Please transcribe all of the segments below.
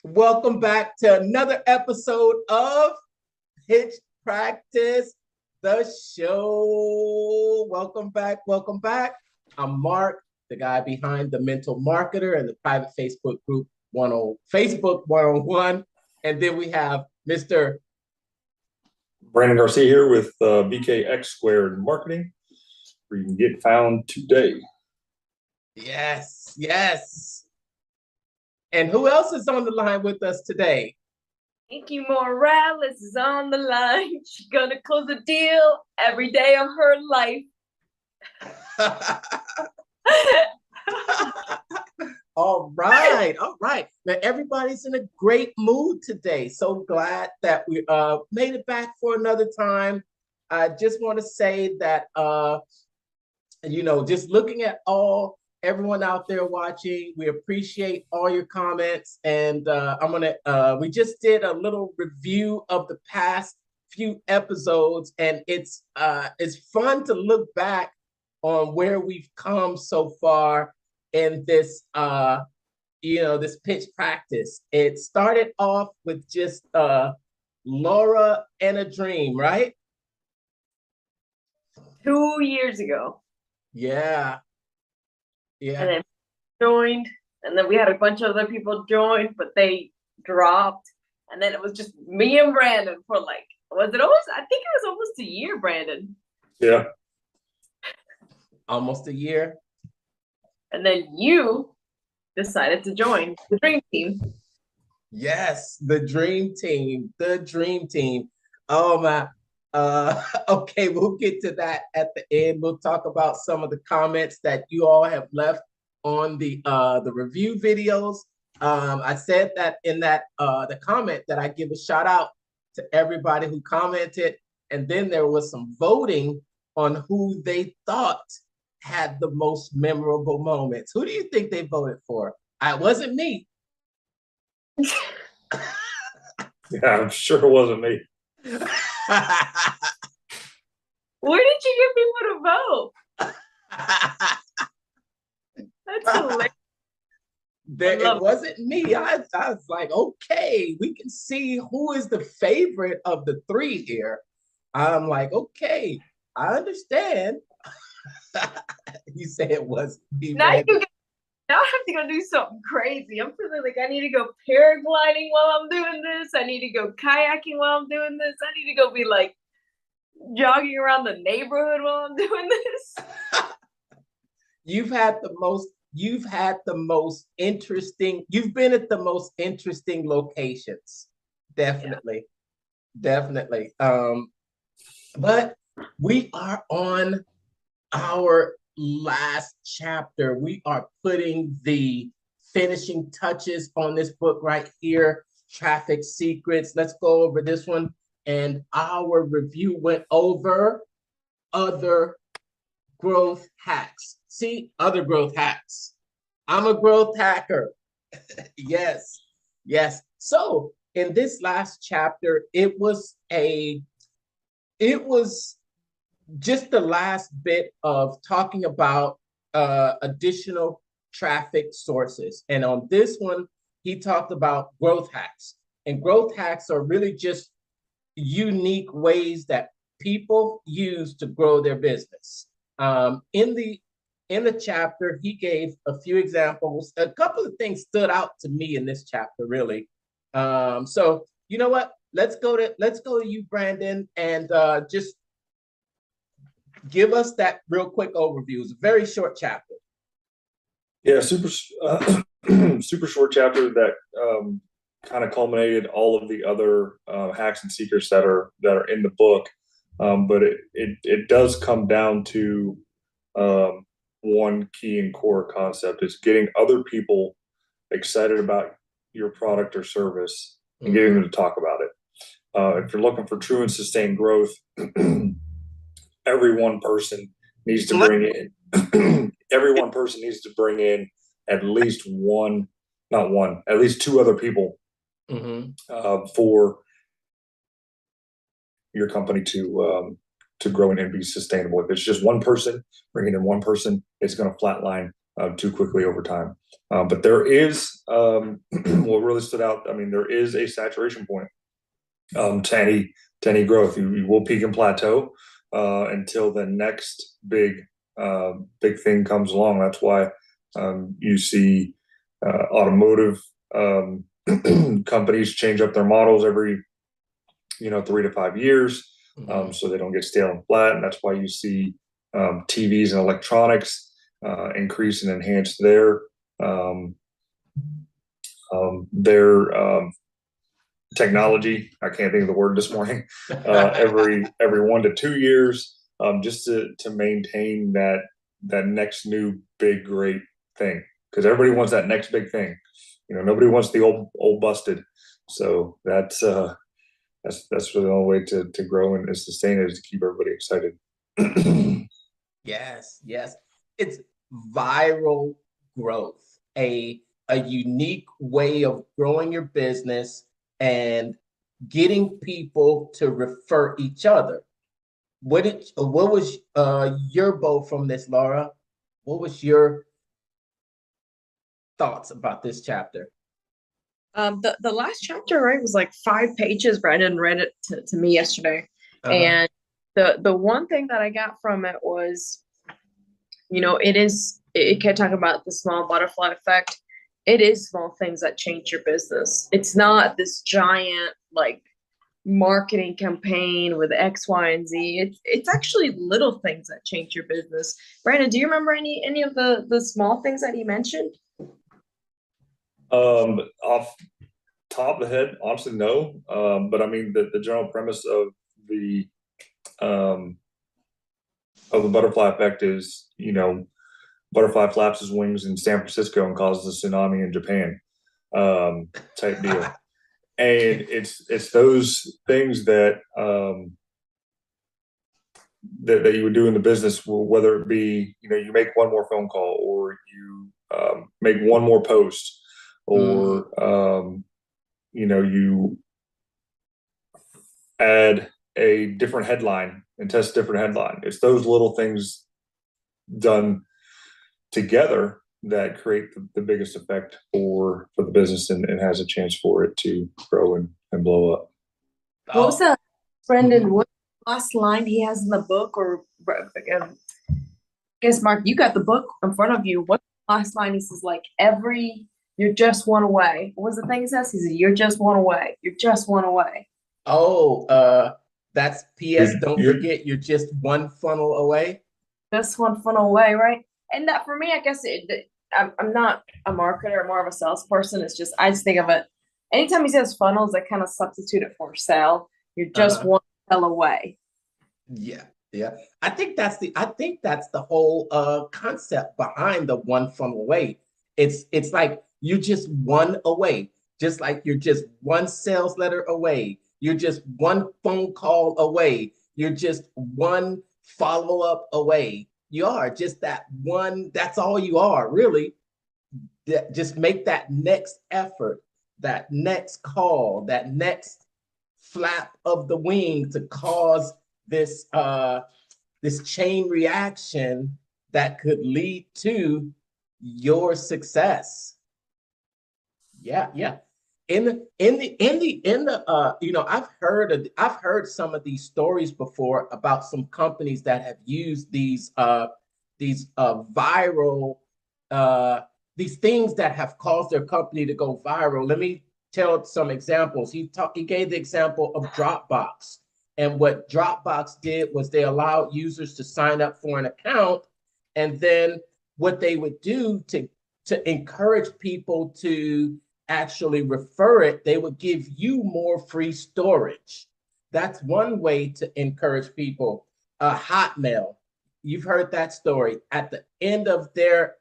Welcome back to another episode of Pitch Practice, the show. Welcome back. Welcome back. I'm Mark, the guy behind the Mental Marketer and the private Facebook group Facebook 101. And then we have Mr. Brandon Garcia here with BKX Squared Marketing, where you can get found today. Yes, yes. And who else is on the line with us today? Nikki Morales is on the line. She's gonna close a deal every day of her life. All right. Now everybody's in a great mood today. So glad that we made it back for another time. I just want to say that just looking at everyone out there watching, we appreciate all your comments. And we just did a little review of the past few episodes, and it's fun to look back on where we've come so far in this this pitch practice. It started off with just Laura and a dream, right? 2 years ago. Yeah. And then joined, and then we had a bunch of other people join, but they dropped. And then it was just me and Brandon for I think it was almost a year, Brandon. Yeah. Almost a year. And then you decided to join the Dream Team. Yes, the Dream Team. The Dream Team. Oh my. Okay, we'll get to that at the end. We'll talk about some of the comments that you all have left on the review videos. I said that in the comment that I give a shout out to everybody who commented, and then there was some voting on who they thought had the most memorable moments. Who do you think they voted for? It wasn't me. Yeah, I'm sure it wasn't me. Where did you get people to vote? That's hilarious. It wasn't me. I was like, okay, we can see who is the favorite of the three here. I'm like, okay, I understand. You say it was me. Now I have to go do something crazy. I'm feeling like I need to go paragliding while I'm doing this. I need to go kayaking while I'm doing this. I need to go be jogging around the neighborhood while I'm doing this. You've been at the most interesting locations. Definitely. Yeah. Definitely. But we are on our last chapter. We are putting the finishing touches on this book right here, Traffic Secrets. Let's go over this one. And our review went over other growth hacks. See, other growth hacks. I'm a growth hacker. Yes. So in this last chapter, it was just the last bit of talking about additional traffic sources. And on this one, he talked about growth hacks. And growth hacks are really just unique ways that people use to grow their business. In the chapter, he gave a few examples. A couple of things stood out to me in this chapter, really. So you know what? Let's go to you, Brandon, and just give us that real quick overview. It's a very short chapter. Yeah, super short chapter that kind of culminated all of the other hacks and secrets that are in the book. But it does come down to one key and core concept: is getting other people excited about your product or service and getting them to talk about it. If you're looking for true and sustained growth, every one person needs to bring in at least at least two other people for your company to grow and be sustainable. If it's just one person, bringing in one person, it's going to flatline too quickly over time. But there is what really stood out. I mean, there is a saturation point to any growth. You will peak and plateau until the next big thing comes along. That's why you see automotive companies change up their models every 3 to 5 years, so they don't get stale and flat. And that's why you see TVs and electronics increase and enhance their technology. I can't think of the word this morning. Every 1 to 2 years, just to maintain that next new big great thing, because everybody wants that next big thing. Nobody wants the old busted. So that's really the only way to grow and sustain it, is to keep everybody excited. Yes, yes. It's viral growth, a unique way of growing your business and getting people to refer each other. What was your bow from this, Laura? What was your thoughts about this chapter? The last chapter, right, was like 5 pages. Brandon read it to me yesterday. And the one thing that I got from it was, it can talk about the small butterfly effect. It is small things that change your business. It's not this giant like marketing campaign with X, Y, and Z. It's actually little things that change your business. Brandon, do you remember any of the small things that he mentioned? Off top of the head, honestly, no. But I mean, the general premise of the butterfly effect is, butterfly flaps his wings in San Francisco and causes a tsunami in Japan, type deal. And it's those things that that you would do in the business, whether it be, you make one more phone call, or you make one more post, or you add a different headline and test a different headline. It's those little things done together that create the biggest effect for the business, and has a chance for it to grow and blow up. What was that, Brendan? What last line he has in the book? Or I guess, Mark, you got the book in front of you. What last line? He says, like, you're just one away. What was the thing he says? He said, you're just one away. You're just one away. Oh, that's PS. Don't forget, you're just one funnel away. Just one funnel away, right? And that, for me, I guess I'm not a marketer, I'm more of a salesperson. It's just, I just think of it. Anytime he says funnels, I kind of substitute it for sell. You're just one sell away. Yeah. I think that's the whole concept behind the one funnel away. It's like you're just one away, just like you're just one sales letter away. You're just one phone call away. You're just one follow-up away. You are just that one. That's all you are, really. Just make that next effort, that next call, that next flap of the wing to cause this chain reaction that could lead to your success. Yeah. I've heard some of these stories before about some companies that have used these viral these things that have caused their company to go viral. Let me tell some examples. He gave the example of Dropbox. And what Dropbox did was they allowed users to sign up for an account, and then what they would do to encourage people to actually refer it, they would give you more free storage. That's one way to encourage people. Hotmail, you've heard that story. At the end of their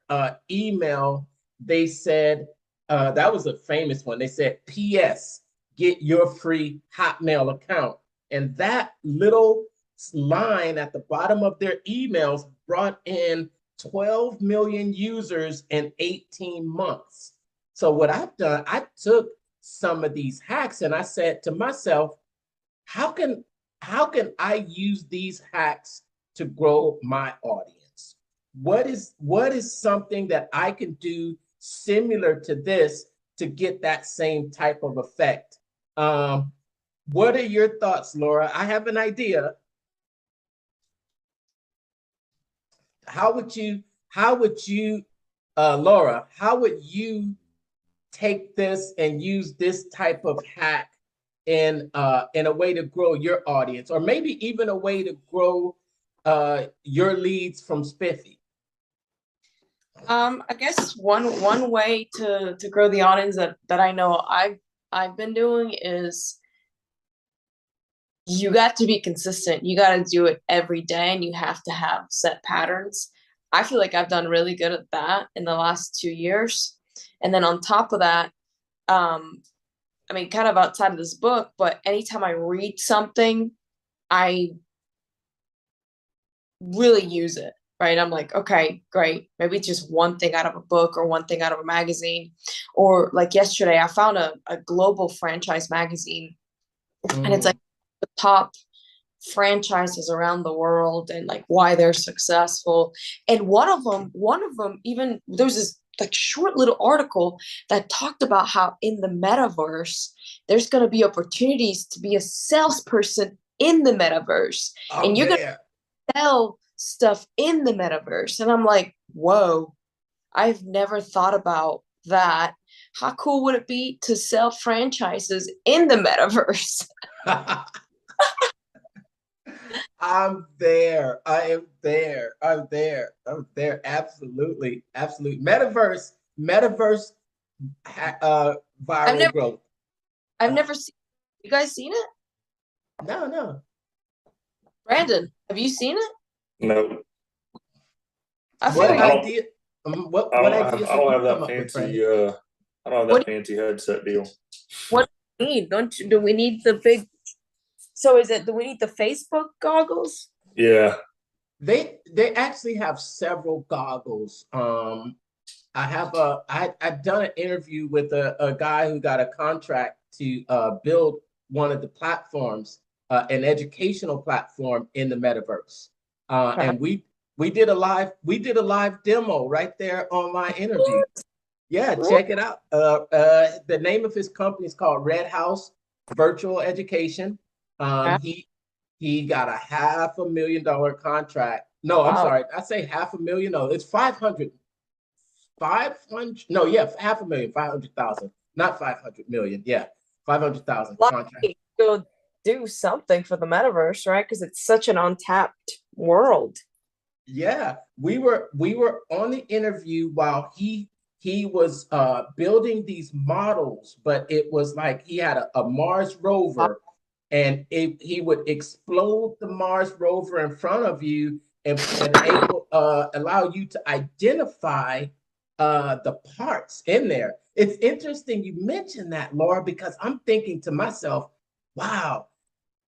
email, they said, that was a famous one. They said, P.S., get your free Hotmail account. And that little line at the bottom of their emails brought in 12 million users in 18 months. So what I've done, I took some of these hacks and I said to myself, how can I use these hacks to grow my audience? what is something that I can do similar to this to get that same type of effect? What are your thoughts, Laura? I have an idea. How would you, Laura, how would you take this and use this type of hack in a way to grow your audience, or maybe even a way to grow your leads from Spiffy? I guess one way to grow the audience that I know I've been doing is you got to be consistent. You got to do it every day, and you have to have set patterns. I feel like I've done really good at that in the last 2 years. And then on top of that, I mean, kind of outside of this book, but anytime I read something, I really use it, right? I'm like, okay, great. Maybe it's just one thing out of a book or one thing out of a magazine. Or like yesterday, I found a global franchise magazine, and it's like the top franchises around the world and like why they're successful. And one of them, even there was this like short little article that talked about how in the metaverse, there's going to be opportunities to be a salesperson in the metaverse. And you're going to sell stuff in the metaverse. And I'm like, whoa, I've never thought about that. How cool would it be to sell franchises in the metaverse? I'm there. I am there. I'm there. I'm there. Absolutely. Absolutely. Metaverse viral growth. I've never seen, you guys seen it? No. Brandon, have you seen it? No. What idea? What ideas I don't have come that up with, fancy. Brandon? I don't have that fancy headset deal. What do we need? Do we need the big? So do we need the Facebook goggles? Yeah. They actually have several goggles. I've done an interview with a guy who got a contract to build one of the platforms, an educational platform in the metaverse. And we did a live demo right there on my interview. Yeah, check it out. The name of his company is called Red House Virtual Education. He got a $500,000 contract. No, I'm sorry. I say 500,000. No, it's 500. 500. No, yeah, 500,000, 500,000, not 500 million. Yeah, 500,000 contract. Go do something for the metaverse, right? Because it's such an untapped world. Yeah, we were on the interview while he was building these models, but it was like he had a Mars rover, and he would explode the Mars rover in front of you and allow you to identify the parts in there. It's interesting you mentioned that, Laura, because I'm thinking to myself, wow,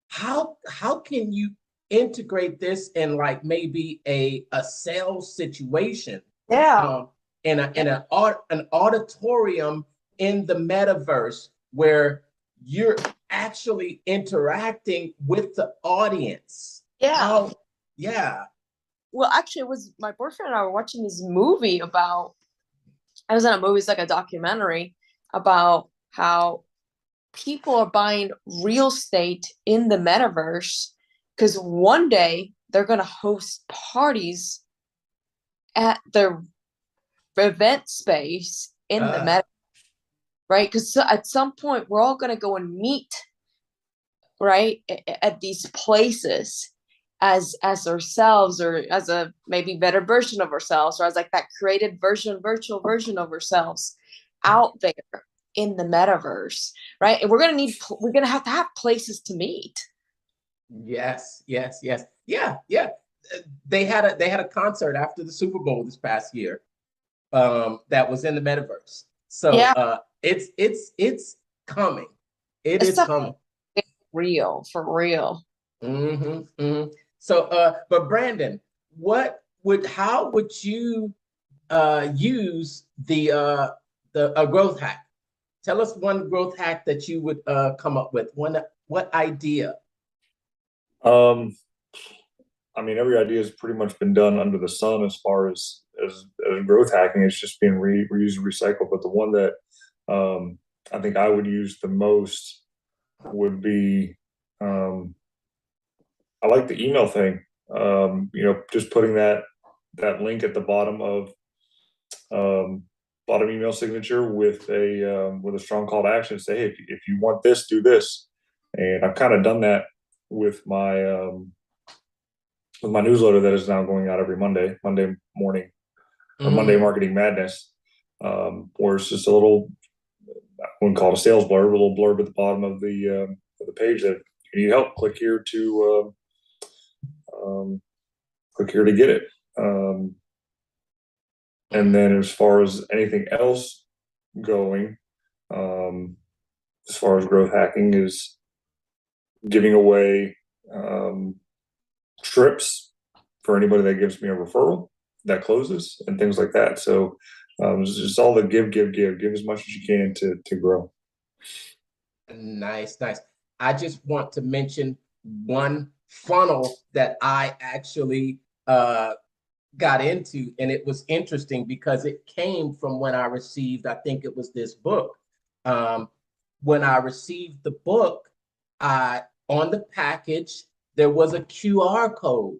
how can you integrate this in like maybe a sales situation? In an auditorium in the metaverse where you're actually interacting with the audience. Yeah. Yeah. Well, actually, it was my boyfriend and I were watching this movie about, it was not a movie, it's like a documentary about how people are buying real estate in the metaverse because one day they're going to host parties at their event space in the metaverse, right? Because at some point we're all going to go and meet, right, at these places as ourselves, or as a maybe better version of ourselves, or as like that created version, virtual version of ourselves out there in the metaverse, right? And we're gonna have to have places to meet. Yes. Yeah. They had a concert after the Super Bowl this past year, that was in the metaverse. So yeah. It's coming. It's coming. Real, for real. So, but Brandon, how would you use the growth hack? Tell us one growth hack that you would come up with. What idea? I mean, every idea has pretty much been done under the sun as far as growth hacking. It's just being reused and recycled. But the one that I think I would use the most would be I like the email thing. Just putting that link at the bottom of bottom email signature with a strong call to action. Say, hey, if you want this, do this. And I've kind of done that with my newsletter that is now going out every Monday morning, or Monday Marketing Madness, where it's just a little, I wouldn't call it a sales blurb, a little blurb at the bottom of the page that you need help, click here to get it. And then as far as anything else going, as far as growth hacking, is giving away trips for anybody that gives me a referral that closes and things like that. So it's just all the give as much as you can to grow. Nice. I just want to mention one funnel that I actually got into, and it was interesting because it came from when I received, I think it was this book. When I received the book, on the package, there was a QR code.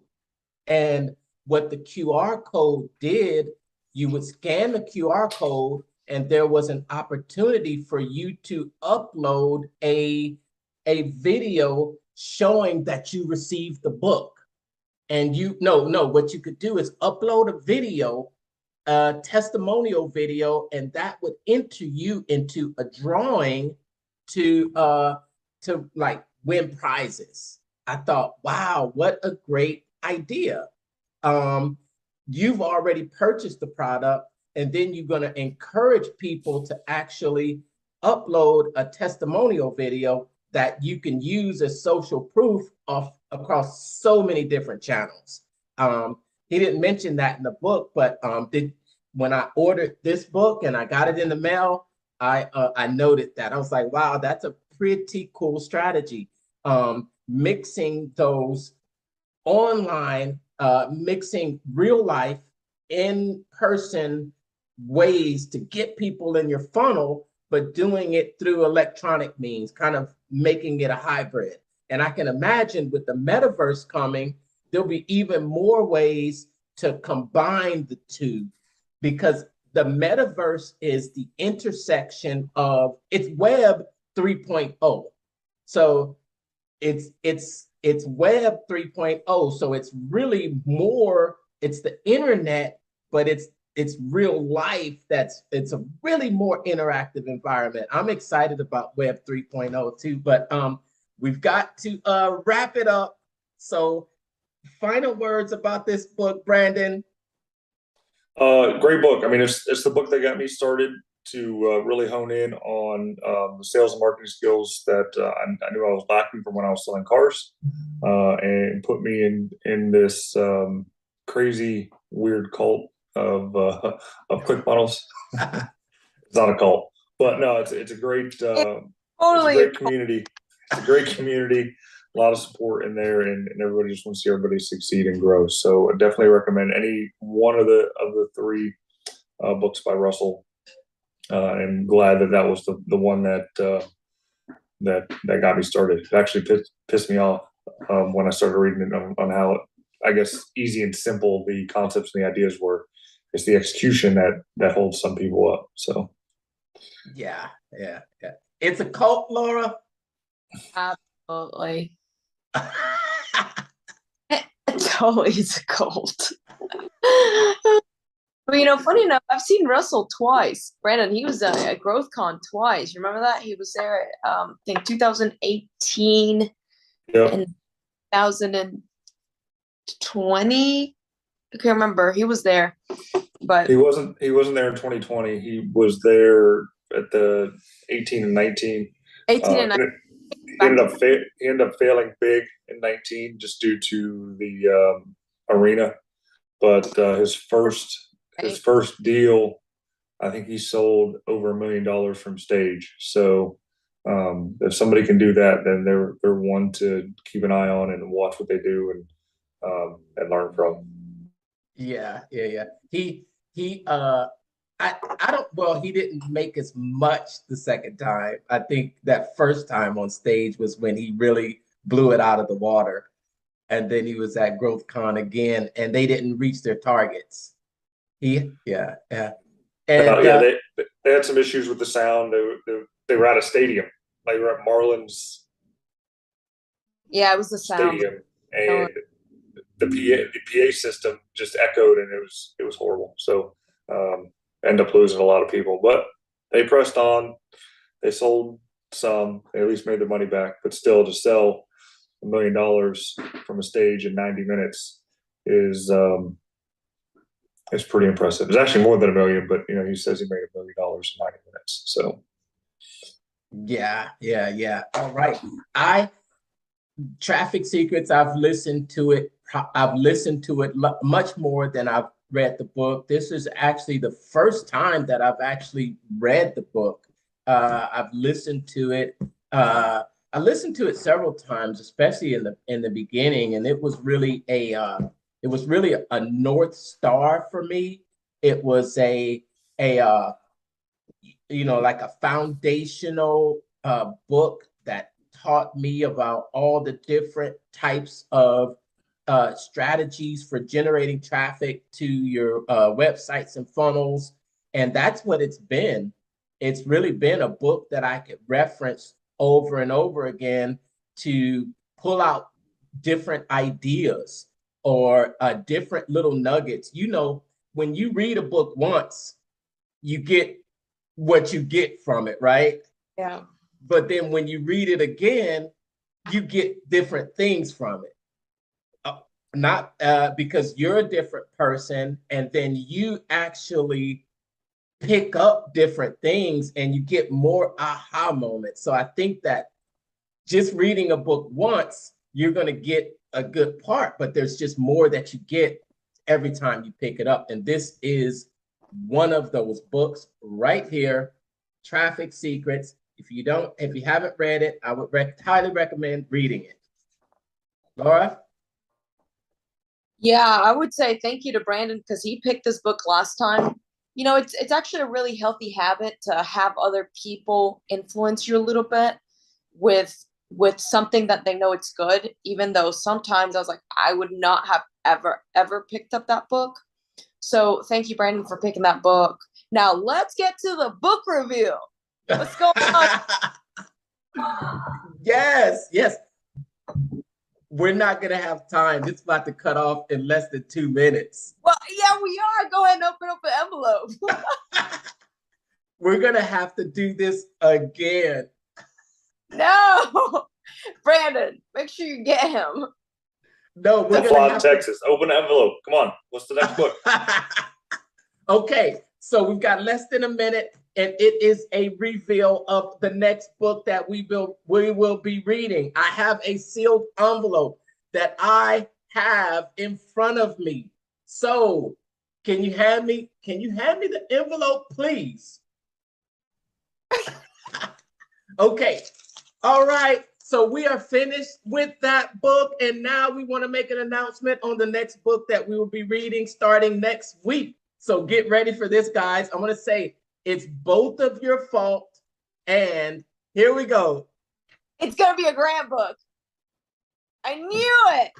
And what the QR code did, you would scan the QR code, and there was an opportunity for you to upload a video showing that you received the book. And what you could do is upload a video, a testimonial video, and that would enter you into a drawing to like win prizes. I thought, wow, what a great idea. You've already purchased the product, and then you're going to encourage people to actually upload a testimonial video that you can use as social proof across so many different channels. He didn't mention that in the book, but when I ordered this book and I got it in the mail, I noted that. I was like, wow, that's a pretty cool strategy. Mixing those online, mixing real life, in-person ways to get people in your funnel, but doing it through electronic means, kind of making it a hybrid. And I can imagine with the metaverse coming, there'll be even more ways to combine the two, because the metaverse is the intersection of, it's web 3.0. So it's web 3.0. So it's really more, it's the internet, but it's real life. It's a really more interactive environment. I'm excited about web 3.0 too, but we've got to wrap it up. So final words about this book, Brandon. Great book. I mean, it's the book that got me started to really hone in on the sales and marketing skills that I knew I was lacking from when I was selling cars, and put me in this crazy, weird cult of Clickfunnels. It's not a cult, but no, it's a great community. It's a great community. A lot of support in there, and everybody just wants to see everybody succeed and grow. So I definitely recommend any one of the three books by Russell. I'm glad that was the one that got me started. It actually pissed me off when I started reading it on how, I guess, easy and simple the concepts and the ideas were. It's the execution that holds some people up. So yeah. It's a cult, Laura. Absolutely. Totally, it's a cult. Well, funny enough, I've seen Russell twice. Brandon, he was at GrowthCon twice. You remember that? He was there, I think 2018 and 2020. I can't remember. He was there, but he wasn't there in 2020. He was there at the 18 and 19. 18 and 19. He ended up failing big in 19 just due to the arena. But his first deal, I think he sold over $1 million from stage. So if somebody can do that, then they're one to keep an eye on and watch what they do. and learn from. Yeah. He I don't well, he didn't make as much the second time. I think that first time on stage was when he really blew it out of the water. And then he was at GrowthCon again, and they didn't reach their targets. Yeah. And Yeah, they had some issues with the sound. They were at a stadium. They were at Marlins Yeah, it was the sound. Stadium, and the PA system just echoed, and it was horrible. So end up losing a lot of people, but they pressed on. They sold some. They at least made their money back, but still, to sell $1 million from a stage in 90 minutes is pretty impressive. It's actually more than $1 million, but he says he made $1 million in 90 minutes. So yeah. All right. I Traffic Secrets, I've listened to it. I've listened to it much more than I've read the book. This is actually the first time that I've actually read the book. I've listened to it. I listened to it several times, especially in the beginning, and it was really a North Star for me. It was a like a foundational book that taught me about all the different types of strategies for generating traffic to your websites and funnels. And that's what it's been. It's really been a book that I could reference over and over again to pull out different ideas or different little nuggets. When you read a book once, you get what you get from it, right? Yeah. But then when you read it again, you get different things from it. Not because you're a different person, and then you actually pick up different things and you get more aha moments. So I think that just reading a book once, you're going to get a good part, but there's just more that you get every time you pick it up. And this is one of those books right here, Traffic Secrets. If you haven't read it, I would highly recommend reading it. Laura? Yeah, I would say thank you to Brandon because he picked this book last time. It's actually a really healthy habit to have other people influence you a little bit with something that they know it's good, even though sometimes I was like, I would not have ever picked up that book. So thank you, Brandon, for picking that book. Now let's get to the book review. What's going on? Yes. We're not going to have time. It's about to cut off in less than 2 minutes. Well, yeah, we are. Go ahead and open up an envelope. We're going to have to do this again. No, Brandon, make sure you get him. No, we're going to fly to Texas. Open an envelope. Come on. What's the next book? Okay, so we've got less than a minute, and it is a reveal of the next book that we will be reading. I have a sealed envelope that I have in front of me. So, can you hand me the envelope, please? Okay. All right. So we are finished with that book, and now we want to make an announcement on the next book that we will be reading starting next week. So get ready for this, guys. I'm going to say it's both of your fault, and here we go. It's going to be a Grant book. I knew it.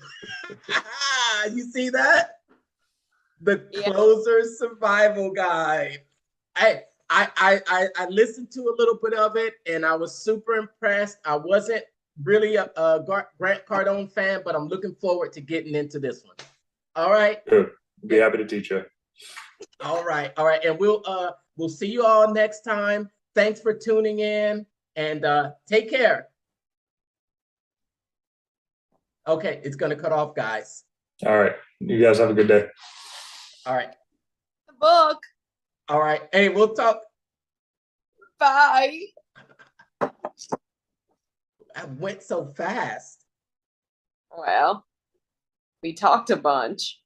You see that? The Closer Survival Guide. I listened to a little bit of it, and I was super impressed. I wasn't really a Grant Cardone fan, but I'm looking forward to getting into this one. All right. Good. Be happy to teach you. All right. And we'll see you all next time. Thanks for tuning in, and take care. Okay, it's gonna cut off, guys. All right. You guys have a good day. All right. The book. All right. Hey, we'll talk. Bye. I went so fast. Well, we talked a bunch.